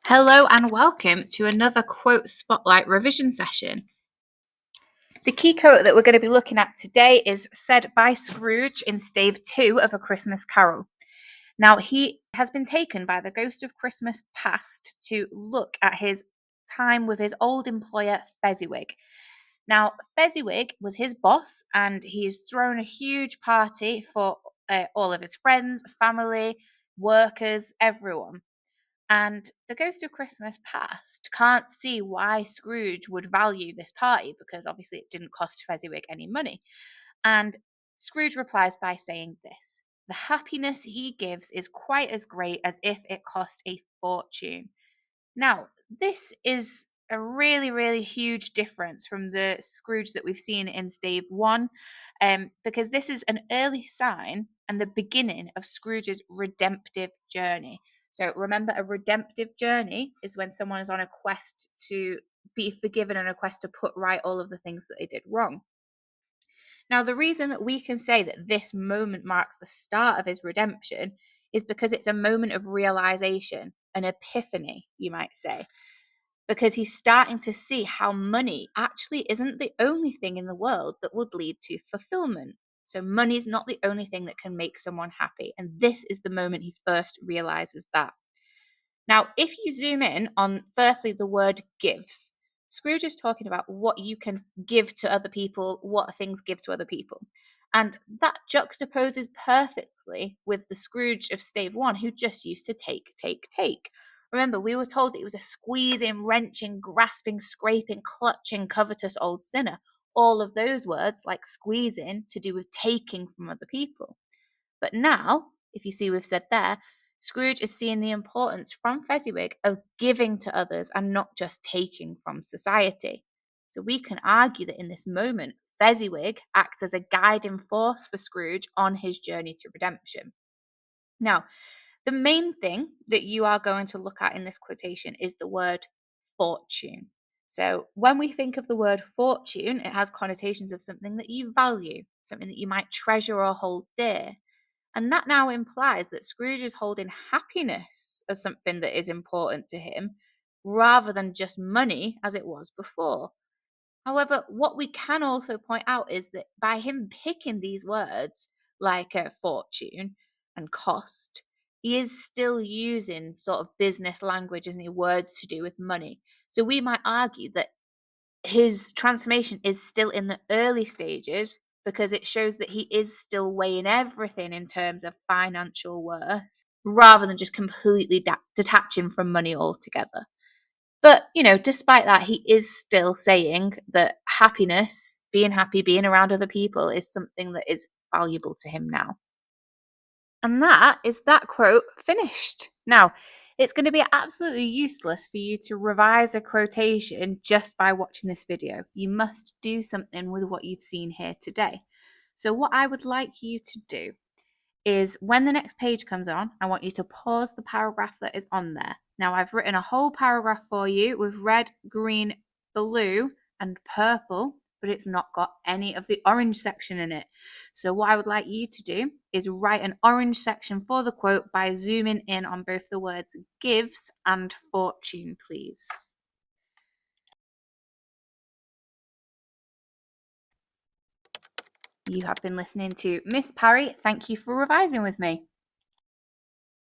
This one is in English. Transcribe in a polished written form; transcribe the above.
Hello and welcome to another quote spotlight revision session. The key quote that we're going to be looking at today is said by Scrooge in stave 2 of A Christmas Carol. Now, he has been taken by the ghost of Christmas past to look at his time with his old employer, Fezziwig. Now, Fezziwig was his boss, and he's thrown a huge party for all of his friends, family, workers, everyone. And the ghost of Christmas past can't see why Scrooge would value this party because obviously it didn't cost Fezziwig any money. And Scrooge replies by saying this: the happiness he gives is quite as great as if it cost a fortune. Now, this is a really, really huge difference from the Scrooge that we've seen in stave 1, because this is an early sign and the beginning of Scrooge's redemptive journey. So remember, a redemptive journey is when someone is on a quest to be forgiven and a quest to put right all of the things that they did wrong. Now, the reason that we can say that this moment marks the start of his redemption is because it's a moment of realization, an epiphany, you might say, because he's starting to see how money actually isn't the only thing in the world that would lead to fulfillment. So, money is not the only thing that can make someone happy. And this is the moment he first realizes that. Now, if you zoom in on firstly the word gives, Scrooge is talking about what you can give to other people, what things give to other people. And that juxtaposes perfectly with the Scrooge of stave 1, who just used to take, take, take. Remember, we were told that he was a squeezing, wrenching, grasping, scraping, clutching, covetous old sinner. All of those words, like squeezing, to do with taking from other people. But now, if you see we've said there, Scrooge is seeing the importance from Fezziwig of giving to others and not just taking from society. So we can argue that in this moment, Fezziwig acts as a guiding force for Scrooge on his journey to redemption. Now, the main thing that you are going to look at in this quotation is the word fortune. So, when we think of the word fortune, it has connotations of something that you value, something that you might treasure or hold dear. And that now implies that Scrooge is holding happiness as something that is important to him rather than just money as it was before. However, what we can also point out is that by him picking these words like fortune and cost, he is still using sort of business language, isn't he? Words to do with money. So we might argue that his transformation is still in the early stages because it shows that he is still weighing everything in terms of financial worth rather than just completely detaching from money altogether. But, despite that, he is still saying that happiness, being happy, being around other people is something that is valuable to him now. And that is that quote finished. Now, it's going to be absolutely useless for you to revise a quotation just by watching this video. You must do something with what you've seen here today. So, what I would like you to do is when the next page comes on, I want you to pause the paragraph that is on there. Now, I've written a whole paragraph for you with red, green, blue, and purple, but it's not got any of the orange section in it. So, what I would like you to do is write an orange section for the quote by zooming in on both the words gives and fortune, please. You have been listening to Miss Parry. Thank you for revising with me.